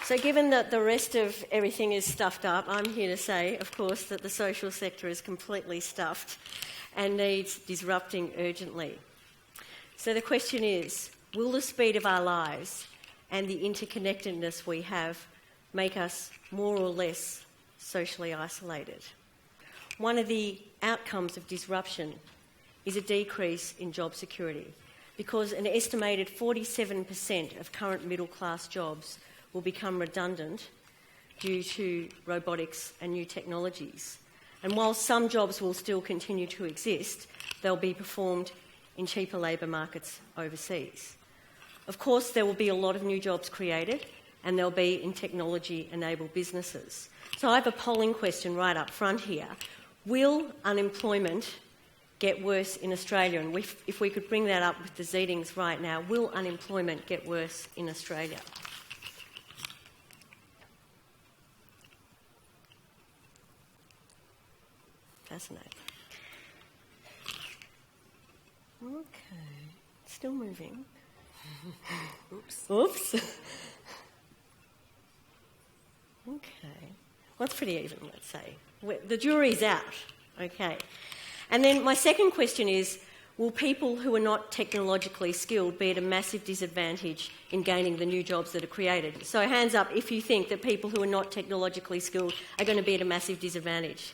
So given that the rest of everything is stuffed up, I'm here to say, of course, that the social sector is completely stuffed and needs disrupting urgently. So the question is, will the speed of our lives and the interconnectedness we have make us more or less socially isolated? One of the outcomes of disruption is a decrease in job security, because an estimated 47% of current middle-class jobs will become redundant due to robotics and new technologies. And while some jobs will still continue to exist, they'll be performed in cheaper labour markets overseas. Of course, there will be a lot of new jobs created, and they'll be in technology-enabled businesses. So I have a polling question right up front here. Will unemployment get worse in Australia? And if we could bring that up with the Zeetings right now, will unemployment get worse in Australia? Fascinating. Okay, still moving. Oops. Oops. Okay. Well, it's pretty even, let's say. The jury's out. Okay. And then my second question is, will people who are not technologically skilled be at a massive disadvantage in gaining the new jobs that are created? So hands up if you think that people who are not technologically skilled are going to be at a massive disadvantage.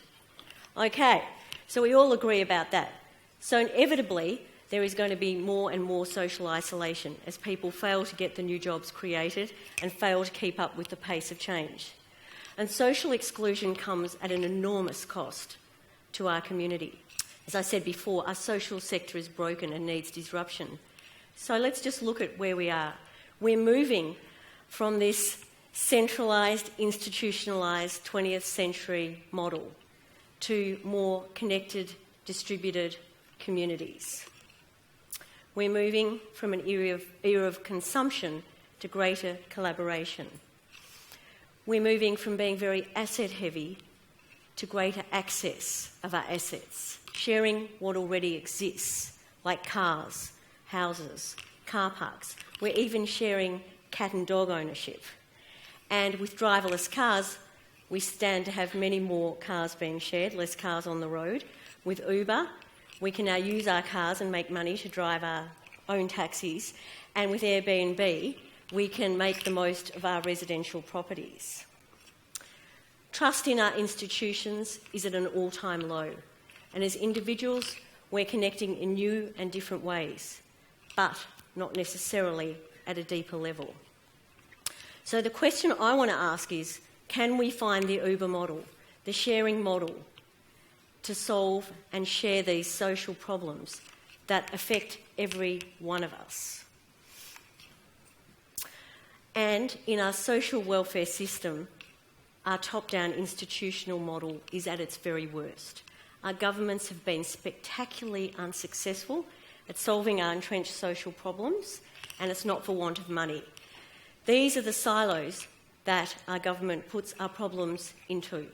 Okay, so we all agree about that. So inevitably, there is going to be more and more social isolation as people fail to get the new jobs created and fail to keep up with the pace of change. And social exclusion comes at an enormous cost to our community. As I said before, our social sector is broken and needs disruption. So let's just look at where we are. We're moving from this centralised, institutionalised 20th century model to more connected, distributed communities. We're moving from an era of consumption to greater collaboration. We're moving from being very asset-heavy to greater access of our assets, sharing what already exists, like cars, houses, car parks. We're even sharing cat and dog ownership. And with driverless cars, we stand to have many more cars being shared, less cars on the road. With Uber, we can now use our cars and make money to drive our own taxis. And with Airbnb, we can make the most of our residential properties. Trust in our institutions is at an all-time low. And as individuals, we're connecting in new and different ways, but not necessarily at a deeper level. So the question I want to ask is, can we find the Uber model, the sharing model, to solve and share these social problems that affect every one of us? And in our social welfare system, our top-down institutional model is at its very worst. Our governments have been spectacularly unsuccessful at solving our entrenched social problems, and it's not for want of money. These are the silos that our government puts our problems into.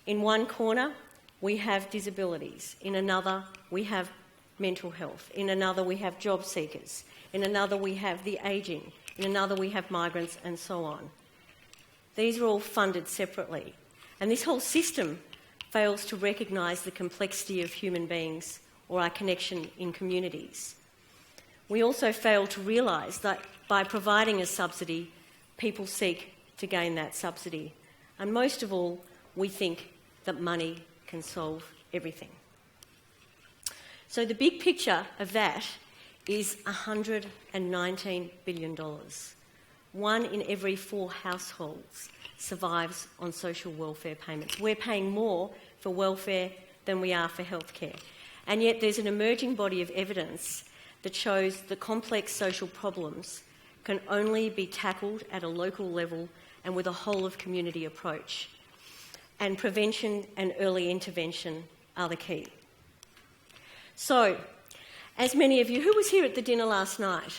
In one corner, we have disabilities. In another, we have mental health. In another, we have job seekers. In another, we have the ageing. In another, we have migrants, and so on. These are all funded separately. And this whole system fails to recognise the complexity of human beings or our connection in communities. We also fail to realise that by providing a subsidy, people seek to gain that subsidy. And most of all, we think that money can solve everything. So the big picture of that is $119 billion. 1 in every 4 households survives on social welfare payments. We're paying more for welfare than we are for healthcare. And yet there's an emerging body of evidence that shows that complex social problems can only be tackled at a local level and with a whole-of-community approach. And prevention and early intervention are the key. So, as many of you, who was here at the dinner last night?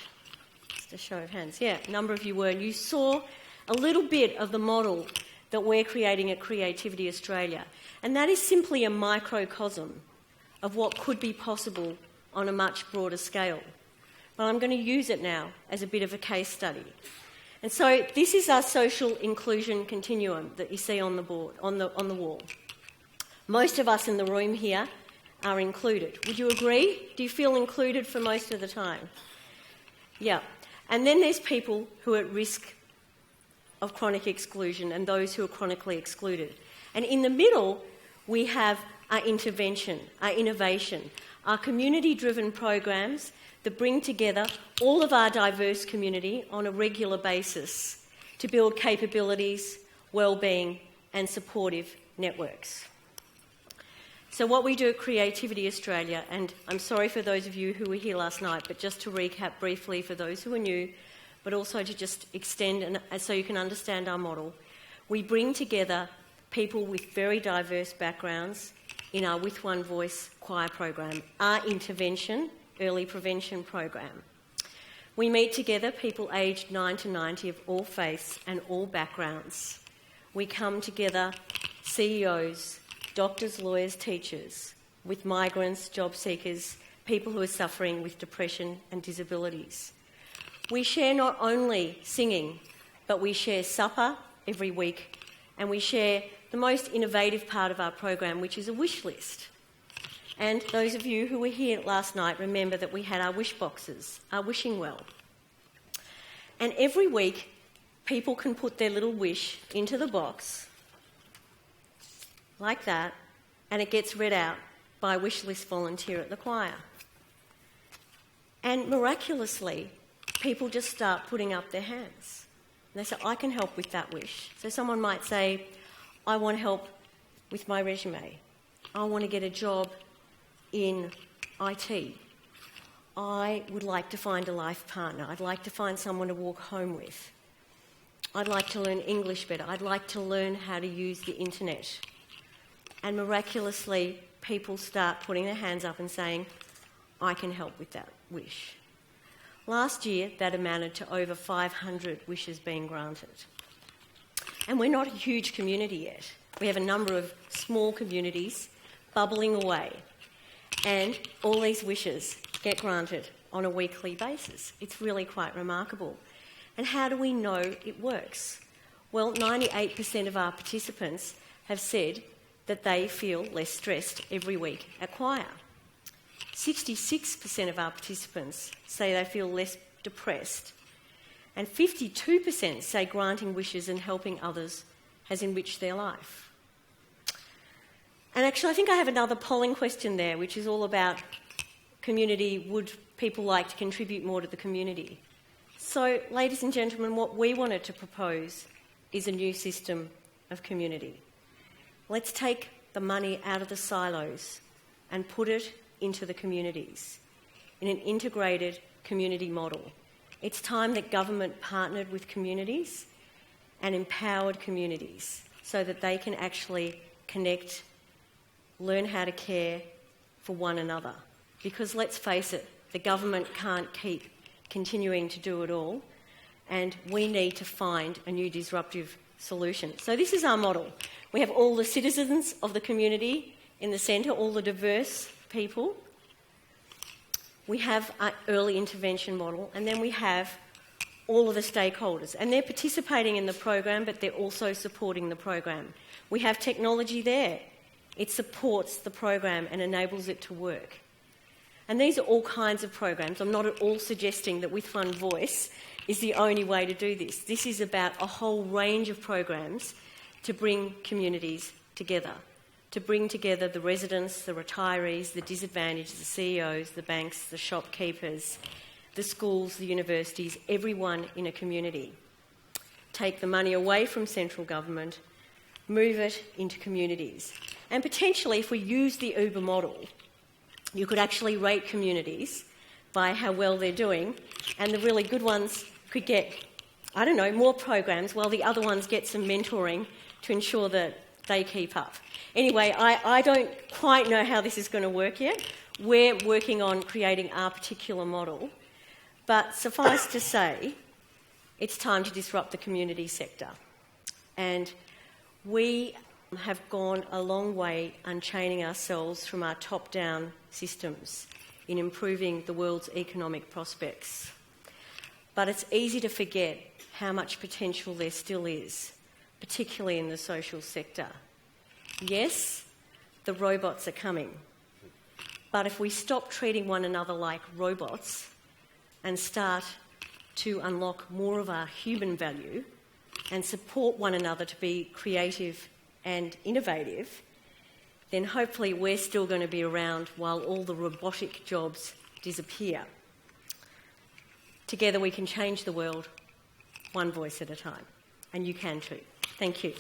Just a show of hands. Yeah, a number of you were. And you saw a little bit of the model that we're creating at Creativity Australia. And that is simply a microcosm of what could be possible on a much broader scale. But I'm going to use it now as a bit of a case study. And so this is our social inclusion continuum that you see on the board, on the wall. Most of us in the room here are included. Would you agree? Do you feel included for most of the time? Yeah. And then there's people who are at risk of chronic exclusion and those who are chronically excluded. And in the middle, we have our intervention, our innovation, our community-driven programs that bring together all of our diverse community on a regular basis to build capabilities, well-being and supportive networks. So what we do at Creativity Australia, and I'm sorry for those of you who were here last night, but just to recap briefly for those who are new, but also to just extend so you can understand our model, we bring together people with very diverse backgrounds in our With One Voice choir program, our intervention, early prevention program. We meet together people aged 9 to 90 of all faiths and all backgrounds. We come together, CEOs, doctors, lawyers, teachers, with migrants, job seekers, people who are suffering with depression and disabilities. We share not only singing, but we share supper every week, and we share the most innovative part of our program, which is a wish list. And those of you who were here last night remember that we had our wish boxes, our wishing well. And every week, people can put their little wish into the box, like that, and it gets read out by a wish list volunteer at the choir. And miraculously, people just start putting up their hands. And they say, I can help with that wish. So someone might say, I want help with my resume. I want to get a job in IT. I would like to find a life partner. I'd like to find someone to walk home with. I'd like to learn English better. I'd like to learn how to use the internet. And miraculously, people start putting their hands up and saying, I can help with that wish. Last year, that amounted to over 500 wishes being granted. And we're not a huge community yet. We have a number of small communities bubbling away. And all these wishes get granted on a weekly basis. It's really quite remarkable. And how do we know it works? Well, 98% of our participants have said that they feel less stressed every week at choir. 66% of our participants say they feel less depressed. And 52% say granting wishes and helping others has enriched their life. And actually, I think I have another polling question there, which is all about community. Would people like to contribute more to the community? So, ladies and gentlemen, what we wanted to propose is a new system of community. Let's take the money out of the silos and put it into the communities in an integrated community model. It's time that government partnered with communities and empowered communities so that they can actually connect, learn how to care for one another. Because let's face it, the government can't keep continuing to do it all, and we need to find a new disruptive solution. So this is our model. We have all the citizens of the community in the centre, all the diverse people. We have our early intervention model, and then we have all of the stakeholders. And they're participating in the program, but they're also supporting the program. We have technology there. It supports the program and enables it to work. And these are all kinds of programs. I'm not at all suggesting that With One Voice is the only way to do this. This is about a whole range of programs to bring communities together, to bring together the residents, the retirees, the disadvantaged, the CEOs, the banks, the shopkeepers, the schools, the universities, everyone in a community. Take the money away from central government, move it into communities. And potentially, if we use the Uber model, you could actually rate communities by how well they're doing, and the really good ones could get, I don't know, more programs, while the other ones get some mentoring to ensure that they keep up. Anyway, I don't quite know how this is going to work yet. We're working on creating our particular model, but suffice to say, it's time to disrupt the community sector. And we have gone a long way unchaining ourselves from our top-down systems in improving the world's economic prospects. But it's easy to forget how much potential there still is, particularly in the social sector. Yes, the robots are coming, but if we stop treating one another like robots and start to unlock more of our human value and support one another to be creative and innovative, then hopefully we're still going to be around while all the robotic jobs disappear. Together we can change the world one voice at a time, and you can too. Thank you.